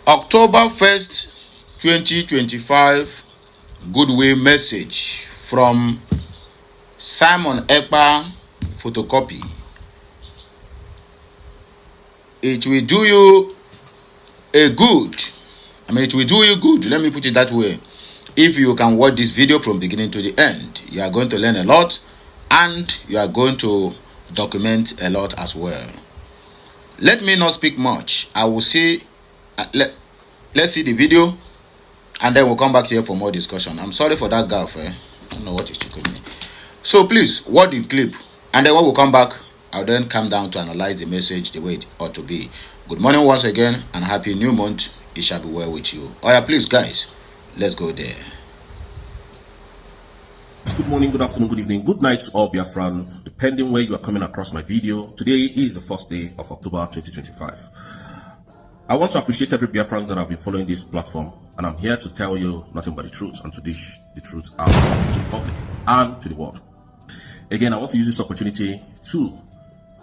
October 1st, 2025, goodwill message from Simon Ekpa photocopy. It will do you a good. It will do you good. Let me put it that way. If you can watch this video from beginning to the end, you are going to learn a lot and you are going to document a lot as well. Let me not speak much. I will see. Let's see the video and then we'll come back here for more discussion. I'm sorry for that gaffe. I don't know what is chicken me. So please watch the clip and then when we come back, I'll then come down to analyze the message the way it ought to be. Good morning once again and happy new month. It shall be well with you. Oh yeah, please guys, let's go there. Good morning, good afternoon, good evening, good night, all Biafran, depending where you are coming across my video. Today is the first day of October 2025. I want to appreciate every Biafran that have been following this platform, and I'm here to tell you nothing but the truth and to dish the truth out to the public and to the world. Again, I want to use this opportunity to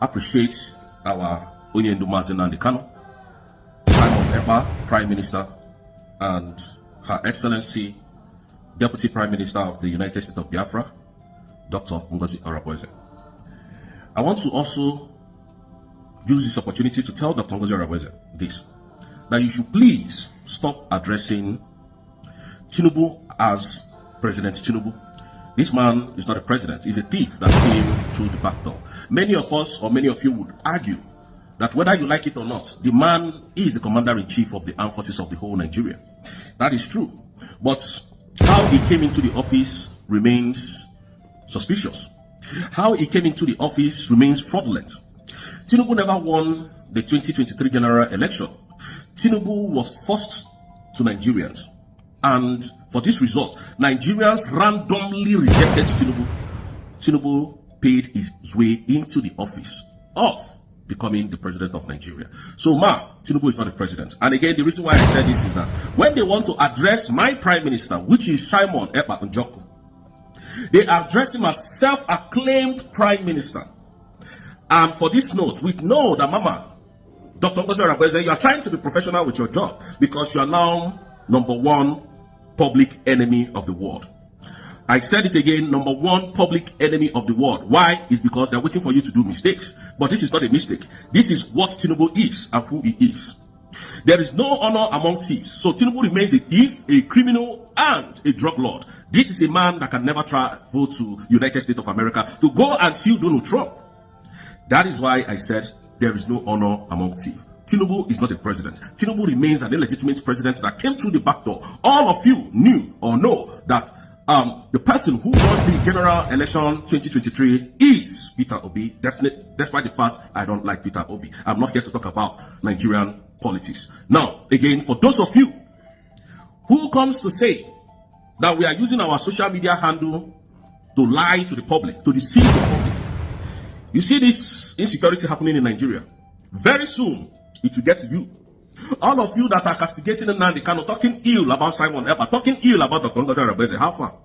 appreciate our MAZI and the Kano, Simon Ekpa, Prime Minister, and Her Excellency Deputy Prime Minister of the United States of Biafra, Dr. Ngozi Araboeze. I want to also use this opportunity to tell Dr. Ngozi Araboeze this, that you should please stop addressing Tinubu as President Tinubu. This man is not a president, he's a thief that came through the back door. Many of us, or many of you, would argue that whether you like it or not, the man is the commander-in-chief of the armed forces of the whole Nigeria. That is true. But how he came into the office remains suspicious. How he came into the office remains fraudulent. Tinubu never won the 2023 general election. Tinubu was forced to Nigerians. And for this result, Nigerians randomly rejected Tinubu. Tinubu paid his way into the office of becoming the president of Nigeria. So Tinubu is not the president. And again, the reason why I said this is that when they want to address my prime minister, which is Simon Ekpa Njoku, they address him as self-acclaimed prime minister. And for this note, we know that Dr. Ngozi Araboeze, you are trying to be professional with your job because you are now #1 public enemy of the world. I said it again, #1 public enemy of the world. Why? It's because they're waiting for you to do mistakes. But this is not a mistake. This is what Tinubu is and who he is. There is no honor among thieves. So Tinubu remains a thief, a criminal, and a drug lord. This is a man that can never travel to United States of America to go and sue Donald Trump. That is why I said there is no honor among thieves. Tinubu is not a president. Tinubu remains an illegitimate president that came through the back door. All of you knew or know that the person who won the general election 2023 is Peter Obi. Despite the fact I don't like Peter Obi. I'm not here to talk about Nigerian politics. Now, again, for those of you who comes to say that we are using our social media handle to lie to the public, to deceive the public, you see this insecurity happening in Nigeria. Very soon, it will get to you. All of you that are castigating Nnamdi Kanu, talking ill about Simon Ekpa, talking ill about Dr. Ngozi Araboeze, how far?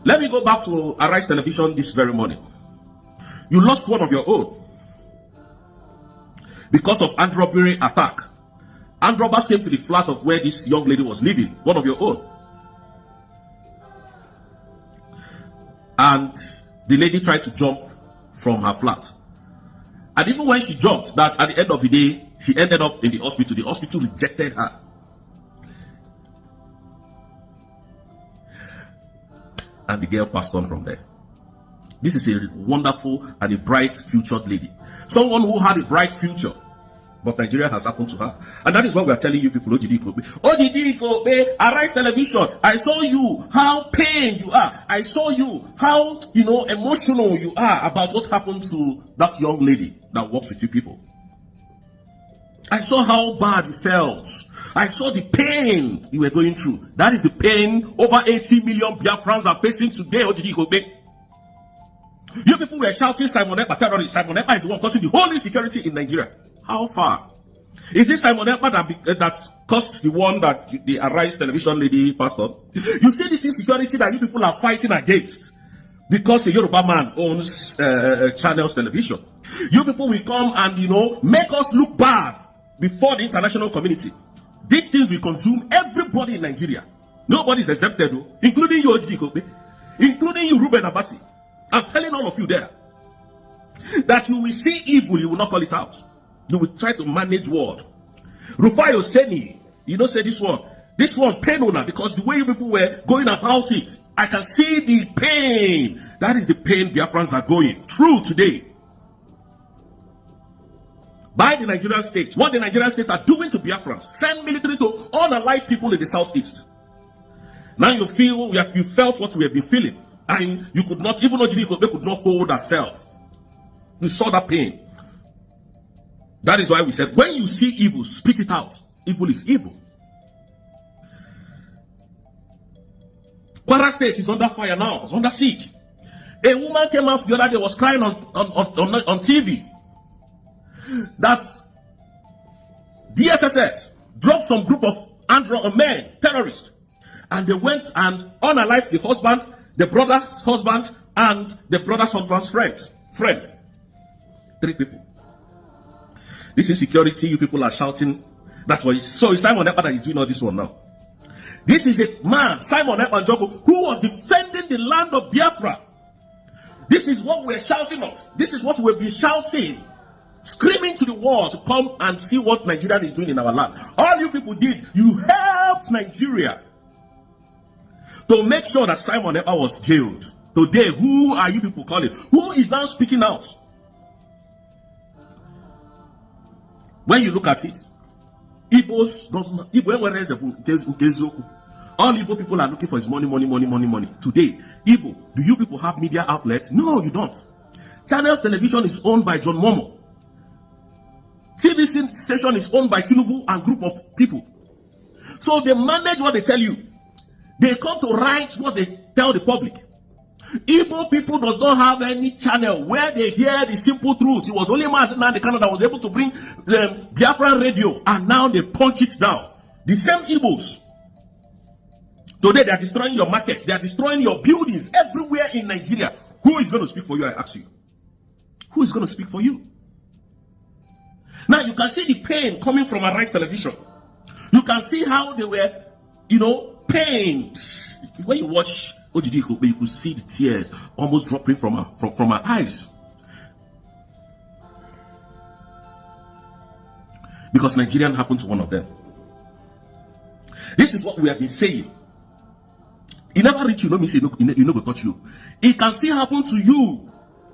Let me go back to Arise Television this very morning. You lost one of your own because of armed robbery attack. Armed robbers came to the flat of where this young lady was living, one of your own. And the lady tried to jump from her flat. And even when she jumped, that at the end of the day, she ended up in the hospital. The hospital rejected her. And the girl passed on from there. This is a wonderful and a bright futured lady. Someone who had a bright future. But Nigeria has happened to her. And that is what we are telling you people, Ojidi, Arise Television. I saw you, how pained you are. I saw you, how, emotional you are about what happened to that young lady that works with you people. I saw how bad you felt. I saw the pain you were going through. That is the pain over 80 million Biafrans are facing today, Ojidi. You people were shouting Simon Ekpa terrorist. Simon Ekpa is the one causing the whole insecurity in Nigeria. How far? Is it Simon Ekpa that caused the one that the Arise Television lady passed on? You see this insecurity that you people are fighting against because a Yoruba man owns Channels Television. You people will come and, make us look bad before the international community. These things will consume everybody in Nigeria. Nobody is exempted, though, including you, Ojidi, including you, Ruben Abati. I'm telling all of you there that you will see evil, you will not call it out. You will try to manage word. Rufai Oseni, you don't say this one pain owner, because the way you people were going about it, I can see the pain. That is the pain Biafrans are going through today. By the Nigerian state, what the Nigerian state are doing to Biafrans, send military to unalive people in the southeast. Now you felt what we have been feeling, and you could not, even Ojidi could not hold herself. We saw that pain. That is why we said, when you see evil, spit it out. Evil is evil. Kwara State is under fire now. It's under siege. A woman came out the other day, was crying on TV that DSSS dropped some group of men, terrorists, and they went and unalived the husband, the brother's husband, and the brother's husband's friend. 3 people. This insecurity, you people are shouting that way. So it's Simon Ekpa that is doing all this one now. This is a man, Simon Ekpa Njoku, who was defending the land of Biafra. This is what we're shouting of. This is what we've been shouting, screaming to the world to come and see what Nigeria is doing in our land. All you people did, you helped Nigeria to make sure that Simon Ekpa was jailed. Today, who are you people calling? Who is now speaking out? When you look at it, Igbos doesn't. All Igbo people are looking for is money. Today, Igbo, do you people have media outlets? No, you don't. Channels Television is owned by John Momo. TV station is owned by Tinubu and group of people. So they manage what they tell you. They come to write what they tell the public. Igbo people does not have any channel where they hear the simple truth. It was only MAZI now the Canada was able to bring Biafran radio, and now they punch it down. The same Igbos. Today they are destroying your markets. They are destroying your buildings everywhere in Nigeria. Who is going to speak for you, I ask you? Who is going to speak for you? Now you can see the pain coming from Arise Television. You can see how they were, pained. When you watch Ojidi, you could see the tears almost dropping from her eyes. Because Nigerian happened to one of them. This is what we have been saying. It never reach you, no me say you no go touch you. It can still happen to you,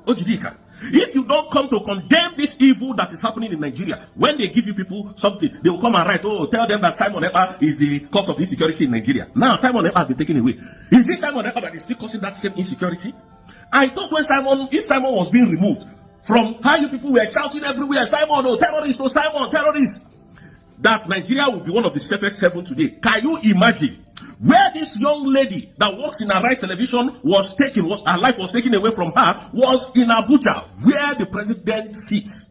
Ojidika. If you don't come to condemn this evil that is happening in Nigeria, when they give you people something, they will come and write, tell them that Simon Ekpa is the cause of the insecurity in Nigeria. Now Simon Ekpa has been taken away. Is it Simon Ekpa that is still causing that same insecurity? I thought if Simon was being removed from how you people were shouting everywhere, Simon, terrorist, Simon, terrorist, that Nigeria will be one of the safest heaven today. Can you imagine where this young lady that works in Arise Television was taken, her life was taken away from her, was in Abuja, where the president sits,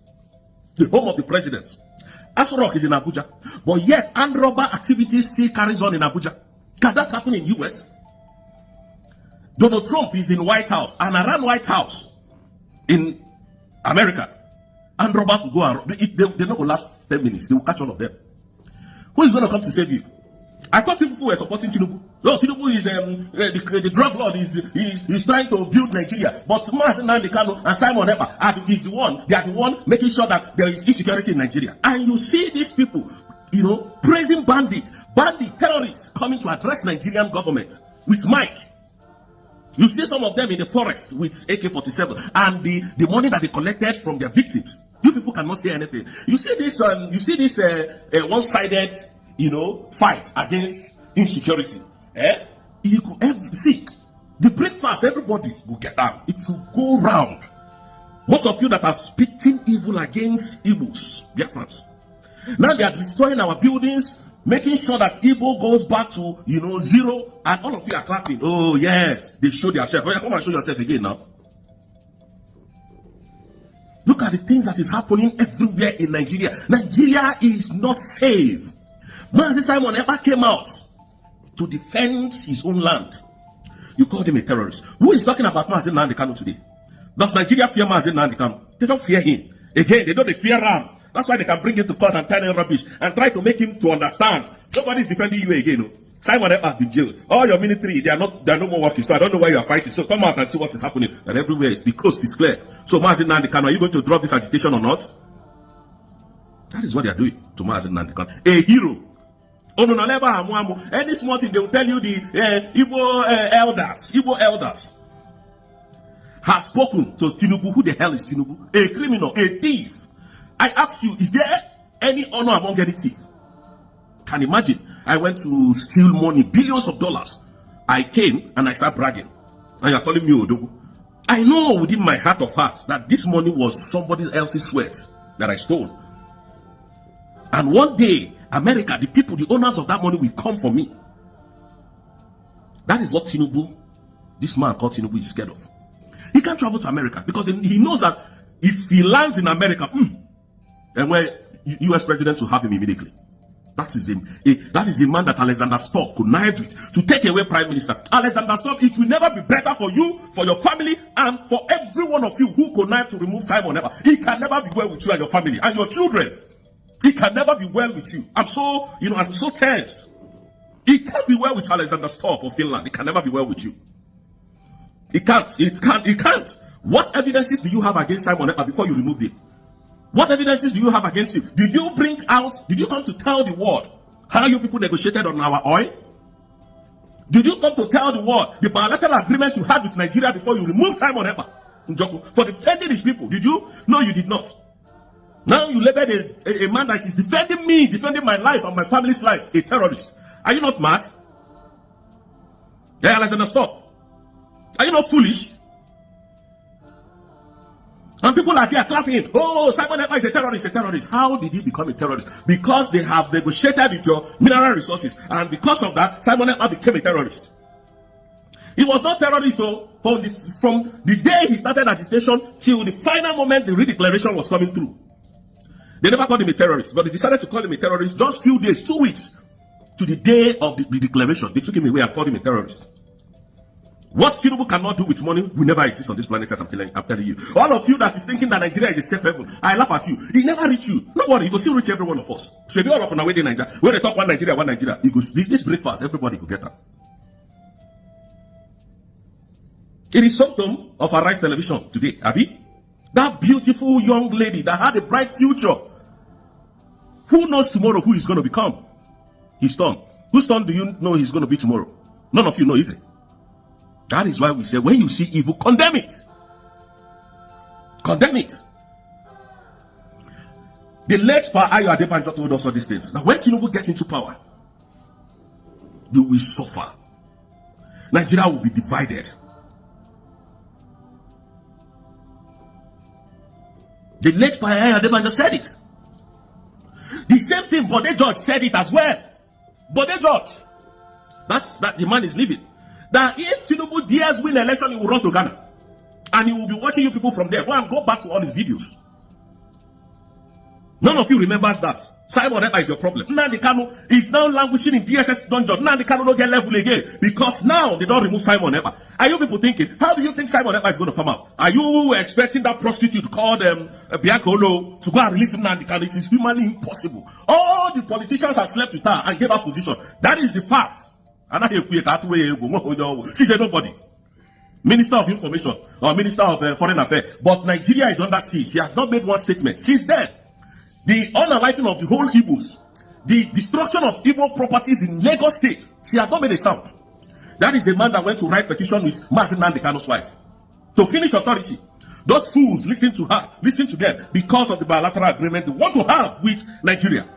the home of the president. Asrock is in Abuja, but yet armed robber activity still carries on in Abuja. Can that happen in US? Donald Trump is in White House, and around White House in America, armed robbers will go and they're not going to last 10 minutes. They will catch all of them. Who is going to come to save you? I thought people were supporting Tinubu. No, Tinubu is the drug lord. He's trying to build Nigeria. But MAZI and Simon Ekpa they are the one making sure that there is insecurity in Nigeria. And you see these people, praising bandit terrorists coming to address Nigerian government with mic. You see some of them in the forest with AK-47 and the money that they collected from their victims. You people cannot say anything. You see this one-sided fight against insecurity. You could see the breakfast, everybody will get down. It will go round. Most of you that are spitting evil against Igbos, Biafrans, now they are destroying our buildings, making sure that Igbo goes back to zero, and all of you are clapping. Oh yes, they showed themselves. Oh, yeah, come and show yourself again now. Look at the things that is happening everywhere in Nigeria. Nigeria is not safe. MAZI Simon Ekpa came out to defend his own land. You called him a terrorist. Who is talking about MAZI Kanu today? Does Nigeria fear MAZI Kanu? They don't fear him. Again, they don't fear Ram. That's why they can bring him to court and tell him rubbish and try to make him to understand. Nobody's defending you again. No? Simon Ekpa has been jailed. All your military, they are no more working. So I don't know why you are fighting. So come out and see what is happening. And everywhere the coast is clear. So MAZI Nnamdi Kanu, are you going to drop this agitation or not? That is what they are doing to MAZI Nnamdi Kanu. A hero. Oh no, never amu. Any small thing they will tell you the Igbo elders has spoken to Tinubu. Who the hell is Tinubu? A criminal, a thief. I ask you, is there any honor among any thief? Can imagine? I went to steal money, billions of dollars. I came and I started bragging. And you're calling me Odogu. I know within my heart of hearts that this money was somebody else's sweat that I stole. And one day, America, the people, the owners of that money will come for me. That is what Tinubu, this man called Tinubu, is scared of. He can't travel to America because he knows that if he lands in America, and where US president will have him immediately. That is a man that Alexander Stubb connived with to take away Prime Minister. Alexander Stubb, it will never be better for you, for your family, and for every one of you who connived to remove Simon Ekpa. He can never be well with you and your family and your children. He can never be well with you. I'm so tensed. He can't be well with Alexander Stubb of Finland. He can never be well with you. He can't. He can't. What evidences do you have against Simon Ekpa before you removed him? What evidences do you have against him? Did you come to tell the world how you people negotiated on our oil? Did you come to tell the world the bilateral agreement you had with Nigeria before you removed Simon Ekpa for defending his people? Did you? No, you did not. Now you labeled a man that is defending me, defending my life and my family's life, a terrorist. Are you not mad? Yeah, Alexander, stop. Are you not foolish? And people are there clapping. Oh, Simon Ekpa is a terrorist, How did he become a terrorist? Because they have negotiated with your mineral resources. And because of that, Simon Ekpa became a terrorist. He was not terrorist though, from the day he started agitation till the final moment the redeclaration was coming through. They never called him a terrorist, but they decided to call him a terrorist just few days, 2 weeks, to the day of the declaration. They took him away and called him a terrorist. What Tinubu cannot do with money will never exist on this planet, I'm telling you. All of you that is thinking that Nigeria is a safe haven, I laugh at you. He never reach you. Don't worry, he will still reach every one of us. Should be all of on our way to Nigeria. When they talk one Nigeria, he goes, this breakfast, everybody will get up. It is symptom of Arise Television today, Abi. That beautiful young lady that had a bright future. Who knows tomorrow who he's going to become? His son. Whose son do you know he's going to be tomorrow? None of you know, is it? That is why we say, when you see evil, condemn it. Condemn it. The late Pa Ayo Adebanjo told us all these things. Now, when Tinubu gets into power, you will suffer. Nigeria will be divided. The late Pa Ayo Adebanjo said it. The same thing Bode George said it as well. Bode George. That the man is leaving. That if Tinubu dares win election, he will run to Ghana. And he will be watching you people from there. Go back to all his videos. None of you remembers that. Simon Ekpa is your problem. Nnamdi Kanu is now languishing in DSS dungeon. Nnamdi Kanu don't get level again. Because now they don't remove Simon Ekpa. Are you people thinking, how do you think Simon Ekpa is going to come out? Are you expecting that prostitute called Bianca Olo to go and release Nnamdi Kanu? It is humanly impossible. All the politicians have slept with her and gave her position. That is the fact. She said nobody. Minister of Information or Minister of Foreign Affairs. But Nigeria is under siege. She has not made one statement. Since then, the unaliving of the whole Igbos, the destruction of Igbo properties in Lagos State, she has not made a sound. That is a man that went to write petition with MAZI Nnamdi Kanu's wife to finish authority. Those fools listening to her, listening to them because of the bilateral agreement they want to have with Nigeria.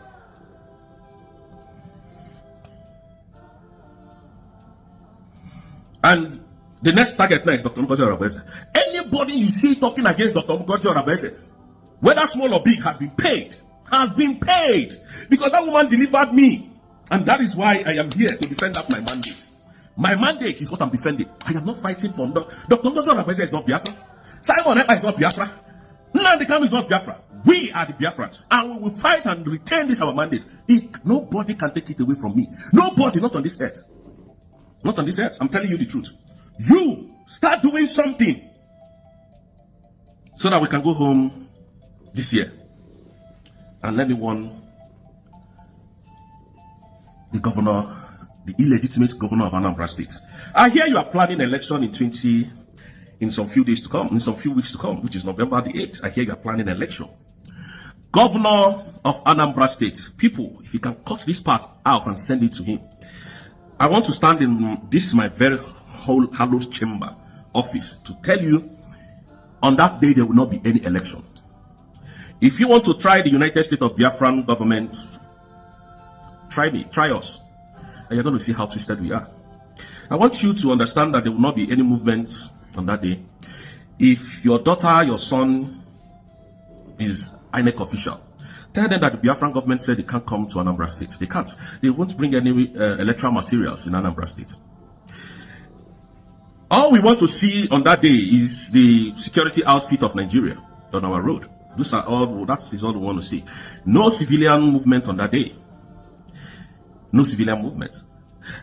And the next target now is Dr. Ngozi Orebeze. Anybody you see talking against Dr. Ngozi Orebeze, whether small or big, has been paid. Has been paid. Because that woman delivered me. And that is why I am here to defend up my mandate. My mandate is what I'm defending. I am not fighting for Dr. Ngozi Orebeze is not Biafra. Simon Ekpa is not Biafra. Nnamdi Kanu is not Biafra. We are the Biafrans. And we will fight and retain this our mandate. Nobody can take it away from me. Nobody, not on this earth. Not on this earth. I'm telling you the truth. You start doing something so that we can go home this year. and let me warn the governor, the illegitimate governor of Anambra State. I hear you are planning election in some few days to come, in some few weeks to come, which is November the 8th. I hear you are planning election. Governor of Anambra State, people, if you can cut this part out and send it to him. I want to stand in this my very hallowed chamber office to tell you on that day there will not be any election. If you want to try the United States of Biafran government, try me, try us, and you're going to see how twisted we are. I want you to understand that there will not be any movement on that day. If your daughter, your son is INEC official, tell them that the Biafran government said they can't come to Anambra State. They can't. They won't bring any electoral materials in Anambra State. All we want to see on that day is the security outfit of Nigeria on our road. That is all we want to see. No civilian movement on that day. No civilian movement.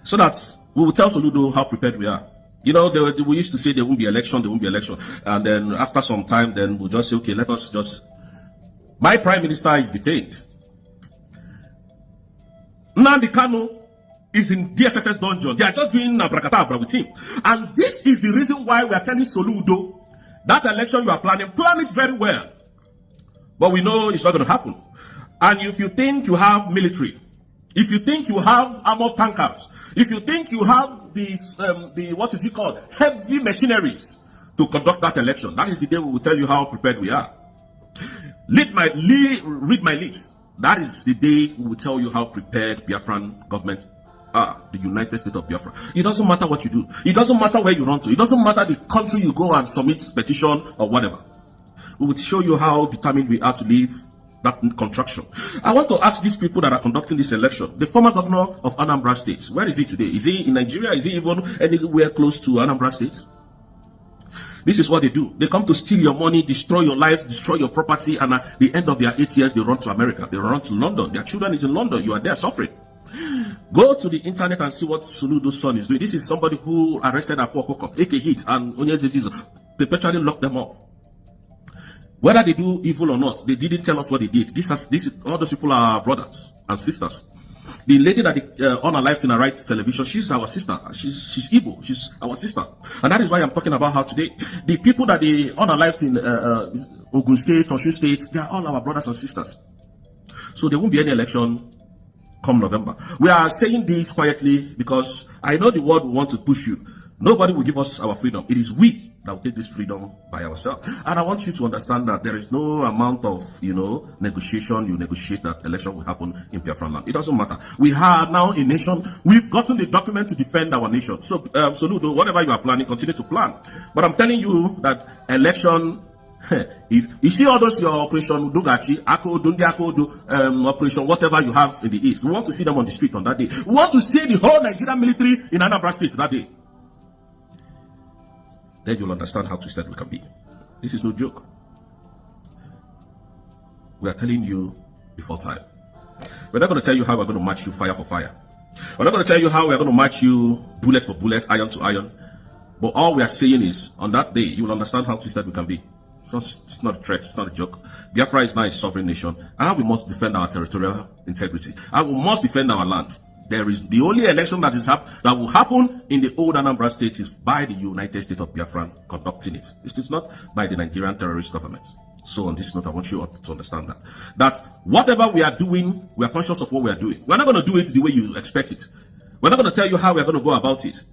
So that we will tell Soludo how prepared we are. You know, we used to say there won't be election, there won't be election. And then after some time, then we'll just say, okay, let us just... My prime minister is detained. Nnamdi Kanu is in DSSS dungeon. They are just doing abracadabra with him. And this is the reason why we are telling Soludo, that election you are planning, plan it very well. But we know it's not going to happen. And if you think you have military, if you think you have armored tankers, if you think you have these, what is it called, heavy machineries to conduct that election, that is the day we will tell you how prepared we are. Read my lips. That is the day we will tell you how prepared Biafran government are, the United States of Biafra. It doesn't matter what you do. It doesn't matter where you run to. It doesn't matter the country you go and submit petition or whatever. We will show you how determined we are to leave that contraction. I want to ask these people that are conducting this election, the former governor of Anambra State, where is he today? Is he in Nigeria? Is he even anywhere close to Anambra State? This is what they do. They come to steal your money, destroy your lives, destroy your property, and at the end of their 8 years, they run to America. They run to London. Their children is in London. You are there suffering. Go to the internet and see what Soludo's son is doing. This is somebody who arrested Akwa AK Hit, and Onyezizi perpetually locked them up. Whether they do evil or not, they didn't tell us what they did. All those people are brothers and sisters. The lady that on her life in her rights television, she's our sister. She's Igbo. She's our sister, and that is why I'm talking about her today. The people that they on her life in Ogun State, Osun State, they are all our brothers and sisters. So there won't be any election come November. We are saying this quietly because I know the world will want to push you. Nobody will give us our freedom. It is we that will take this freedom by ourselves. And I want you to understand that there is no amount of, negotiation. You negotiate that election will happen in Biafran land. It doesn't matter. We are now a nation. We've gotten the document to defend our nation. So, Soludo, whatever you are planning, continue to plan. But I'm telling you that election, if you see all those your operation Dugachi, operation, whatever you have in the east, we want to see them on the street on that day. We want to see the whole Nigerian military in Anambra State that day. Then you'll understand how twisted we can be. This is no joke. We are telling you before time. We're not going to tell you how we're going to match you fire for fire. We're not going to tell you how we're going to match you bullet for bullet, iron to iron. But all we are saying is, on that day, you will understand how twisted we can be. It's not a threat, it's not a joke. Biafra is now a sovereign nation, and we must defend our territorial integrity. And we must defend our land. There is the only election that will happen in the old Anambra State is by the United States of Biafran conducting it. It is not by the Nigerian terrorist government. So on this note, I want you to understand that whatever we are doing, we are conscious of what we are doing. We're not going to do it the way you expect it. We're not going to tell you how we're going to go about it.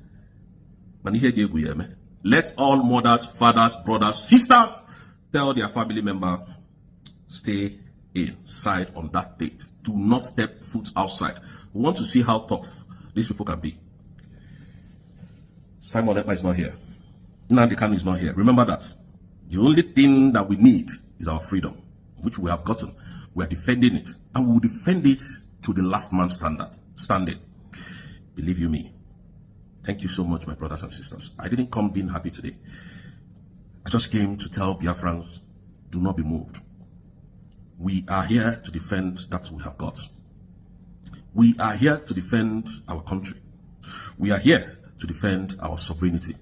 Let all mothers, fathers, brothers, sisters tell their family member, stay inside on that date. Do not step foot outside. We want to see how tough these people can be. Simon Ekpa is not here. Nnamdi Kanu is not here. Remember that. The only thing that we need is our freedom, which we have gotten. We are defending it, and we will defend it to the last man standing. Believe you me. Thank you so much, my brothers and sisters. I didn't come being happy today. I just came to tell Biafrans, do not be moved. We are here to defend that we have got. We are here to defend our country. We are here to defend our sovereignty.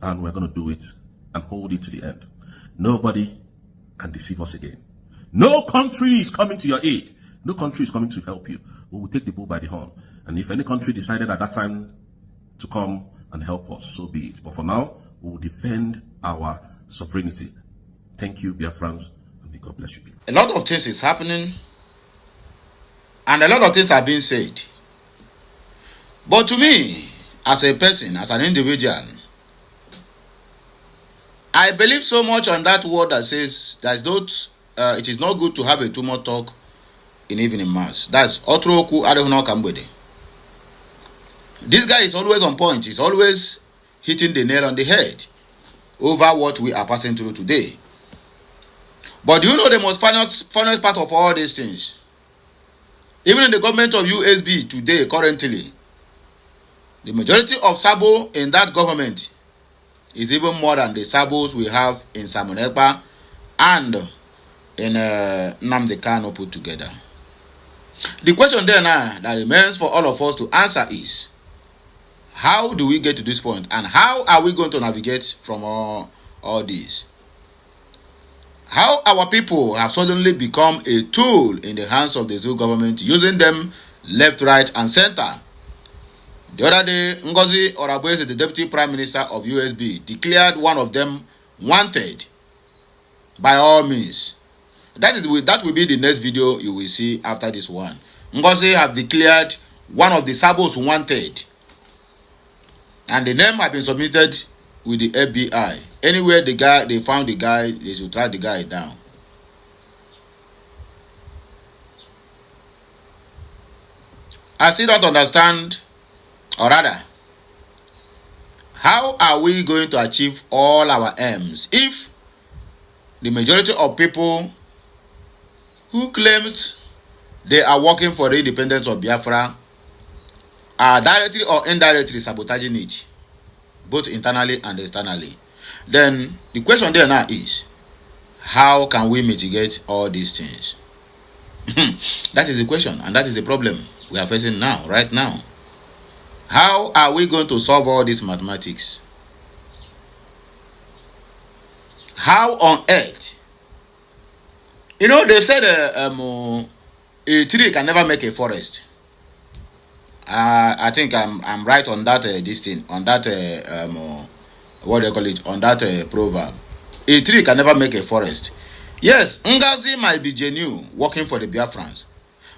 And we're going to do it and hold it to the end. Nobody can deceive us again. No country is coming to your aid. No country is coming to help you. We will take the bull by the horn. And if any country decided at that time to come and help us, so be it. But for now, we will defend our sovereignty. Thank you, Biafrans, and may God bless you. A lot of things is happening, and a lot of things are being said. But to me, as a person, as an individual, I believe so much on that word that says that it is not good to have a too much talk in evening mass. That's Otroku Adehuno Kambwede. This guy is always on point. He's always hitting the nail on the head over what we are passing through today. But do you know the most funniest part of all these things? Even in the government of USB today, currently, the majority of Sabo in that government is even more than the Sabos we have in Ekpa and in Nnamdi Kanu put together. The question there now that remains for all of us to answer is, how do we get to this point, and how are we going to navigate from all this? How our people have suddenly become a tool in the hands of the ZUU government, using them left, right, and center. The other day, Ngozi Orabueze, the Deputy Prime Minister of USB, declared one of them wanted by all means. That will be the next video you will see after this one. Ngozi have declared one of the Sabos wanted, and the name have been submitted with the FBI. Anywhere they found the guy, they should track the guy down. I still don't understand, or rather, how are we going to achieve all our aims if the majority of people who claims they are working for the independence of Biafra are directly or indirectly sabotaging it, both internally and externally? Then the question there now is, how can we mitigate all these things? That is the question, and that is the problem we are facing now, right now. How are we going to solve all these mathematics? How on earth? You know, they said a tree can never make a forest. I think I'm right on that this thing, on that what do you call it, on that proverb. A tree can never make a forest. Yes, Ngozi might be genuine working for the Biafrans.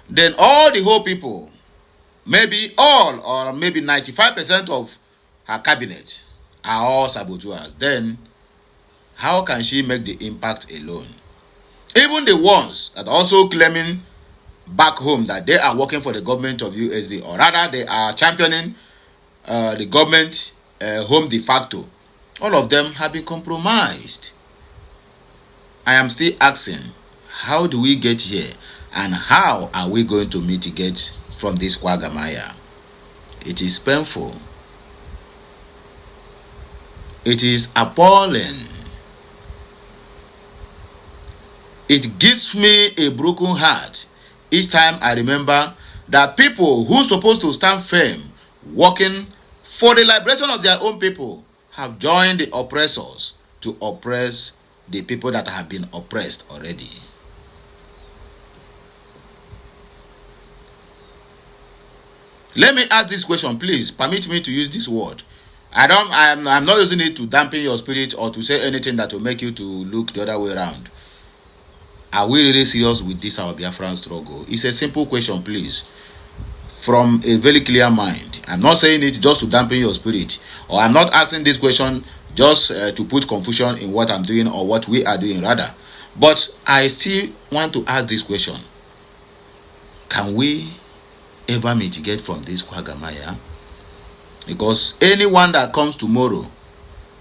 Then all the whole people, maybe all or maybe 95% of her cabinet are all saboteurs. Then how can she make the impact alone? Even the ones that are also claiming back home that they are working for the government of USB, or rather they are championing the government home de facto, all of them have been compromised. I am still asking, how do we get here, and how are we going to mitigate from this quagmire? It is painful. It is appalling. It gives me a broken heart each time I remember that people who are supposed to stand firm, working for the liberation of their own people, have joined the oppressors to oppress the people that have been oppressed already. Let me ask this question, please. Permit me to use this word. I'm not using it to dampen your spirit or to say anything that will make you to look the other way around. Are we really serious with this our Biafran struggle? It's a simple question, please. From a very clear mind. I'm not saying it just to dampen your spirit, or I'm not asking this question just to put confusion in what I'm doing or what we are doing, rather. But I still want to ask this question. Can we ever mitigate from this quagmire? Because anyone that comes tomorrow,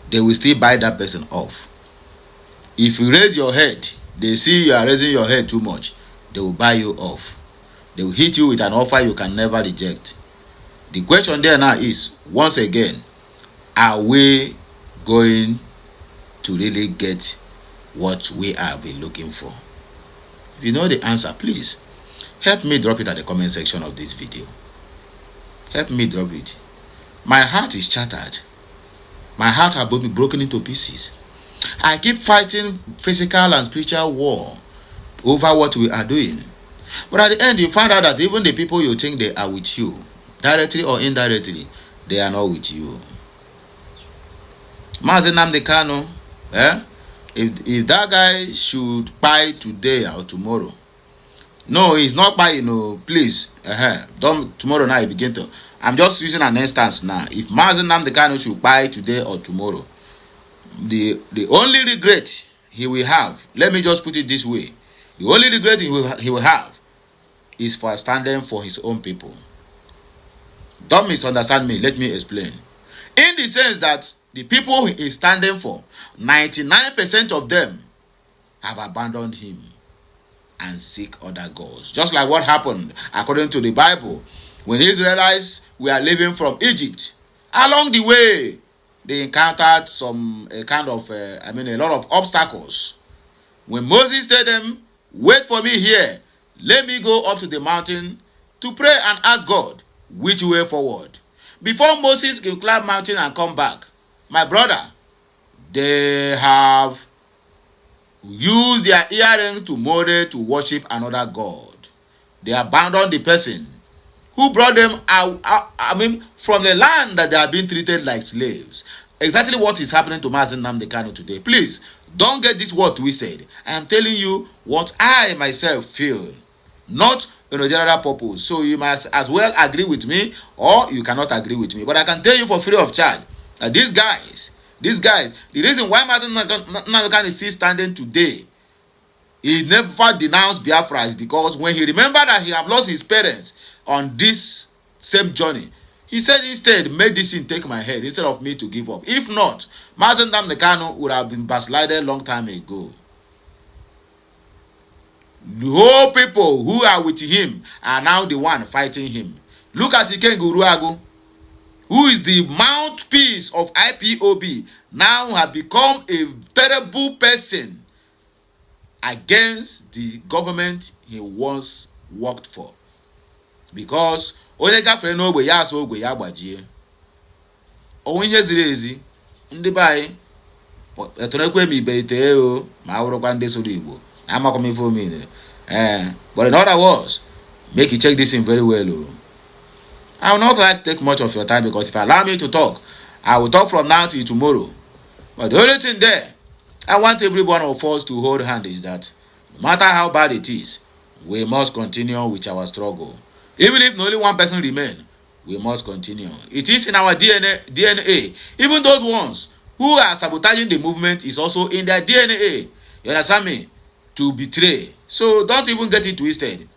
they will still buy that person off. If you raise your head, they see you are raising your head too much, they will buy you off. They will hit you with an offer you can never reject. The question there now is, once again, are we going to really get what we have been looking for? If you know the answer, please help me drop it at the comment section of this video. Help me drop it. My heart is shattered. My heart has been broken into pieces. I keep fighting physical and spiritual war over what we are doing. But at the end, you find out that even the people you think they are with you, directly or indirectly, they are not with you. MAZI Nnamdi Kanu, if that guy should buy today or tomorrow, no, he's not buying, no, please, don't, tomorrow now you begin to, I'm just using an instance now. If MAZI Nnamdi Kanu should buy today or tomorrow, the only regret he will have, let me just put it this way, the only regret he will have is for standing for his own people. Don't misunderstand me, let me explain. In the sense that the people he is standing for, 99% of them have abandoned him and seek other gods. Just like what happened according to the Bible when Israelites were leaving from Egypt. Along the way, they encountered a lot of obstacles. When Moses told them, wait for me here, let me go up to the mountain to pray and ask God which way forward. Before Moses can climb mountain and come back, my brother, they have used their earrings to model to worship another god. They abandoned the person who brought them out, from the land that they have been treated like slaves. Exactly what is happening to MAZI Nnamdi Kanu today. Please, don't get this word twisted. I am telling you what I myself feel, not in a general purpose. So you must as well agree with me or you cannot agree with me. But I can tell you for free of charge that these guys, the reason why MAZI Nnamdi Kanu is still standing today, he never denounced Biafra is because when he remembered that he had lost his parents on this same journey, he said instead, medicine take my head instead of me to give up. If not, MAZI Nnamdi Kanu would have been backslided long time ago. The whole people who are with him are now the one fighting him. Look at Ikenga Uruagu, who is the mouthpiece of IPOB, now have become a terrible person against the government he once worked for. Because onye gafere n'ogbe ya so ogbe ya gbajie. Onwe ihe ziri ezi ndị bai etonekwe mi beite o ma awurokwa ndị soro Igbo amakwa m ife omenere. But in other words, make you check this in very well. I will not like to take much of your time because if you allow me to talk, I will talk from now till tomorrow. But the only thing there, I want every one of us to hold hand is that no matter how bad it is, we must continue with our struggle. Even if only one person remains, we must continue. It is in our DNA. Even those ones who are sabotaging the movement is also in their DNA. You understand me? To betray. So don't even get it twisted.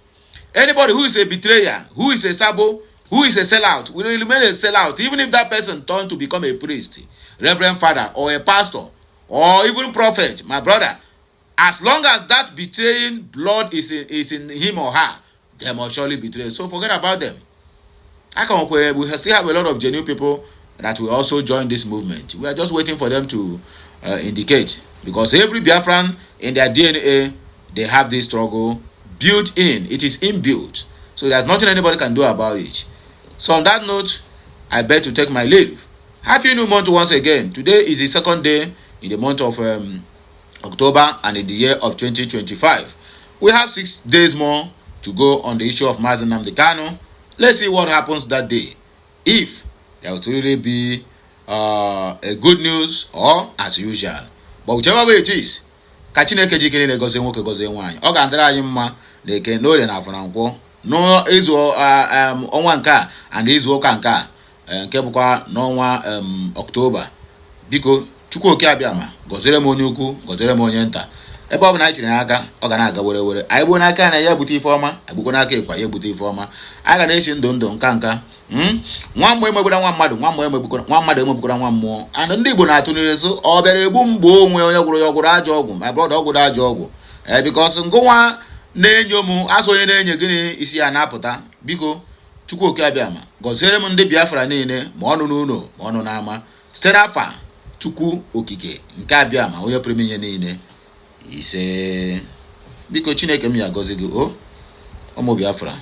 Anybody who is a betrayer, who is a sabo, who is a sellout, will remain a sellout, even if that person turned to become a priest, reverend father, or a pastor, or even prophet, my brother. As long as that betraying blood is in him or her, they must surely betray. So forget about them. We still have a lot of genuine people that will also join this movement. We are just waiting for them to indicate. Because every Biafran in their DNA, they have this struggle built in. It is inbuilt. So there's nothing anybody can do about it. So on that note, I beg to take my leave. Happy New Month once again. Today is the second day in the month of October and in the year of 2025. We have 6 days more to go on the issue of MAZI Nnamdi Kanu. Let's see what happens that day. If there will really be a good news or as usual. But whichever way it is, ka Chineke jikere na-egozi nwoke gozie nwaanyị. Ọ ga-andịrị anyị mma na eke n'orie na afọ na nkwọ. No izu ọnwa nke a and izu ụka nke a nke bụkwa n'ọnwa October. Biko Chukwu oke abịama gọziere m onye ukwu, gọziere m onye nta. Ebe ọ bụ na anyị tinyere aka, ọ ga na-aga were were. Anyị gbuo n'aka na ya ebute ife ọma, agbụgo n'aka Ekpa ya ebute ife ọma. Anyị ga na-echi ndụ nka. Nwa mmụọ emegbura nwa mmadụ, nwa mmadụ emegbura nwa mmụọ. And ndị Igbo na-atụnire so ọ bịara egbu mgbo onwe onye gwụrụ ya ọgwụrụ ajọ ọgwụ. My brother ọgwụrụ ajọ ọgwụ. Because ngụnwa na-enyo m asụ onye na-enyo gịnị isi ya na-apụta. Biko Chukwu oke abịama gọziere m ndị Biafra niile ma ọnụ n'ụlọ ma ọnụ n'ama site n'afa Chukwu okike nke abịama onye pụrụ ime ihe niile ise. Biko Chineke m ya gọzi gị o ụmụ Biafra.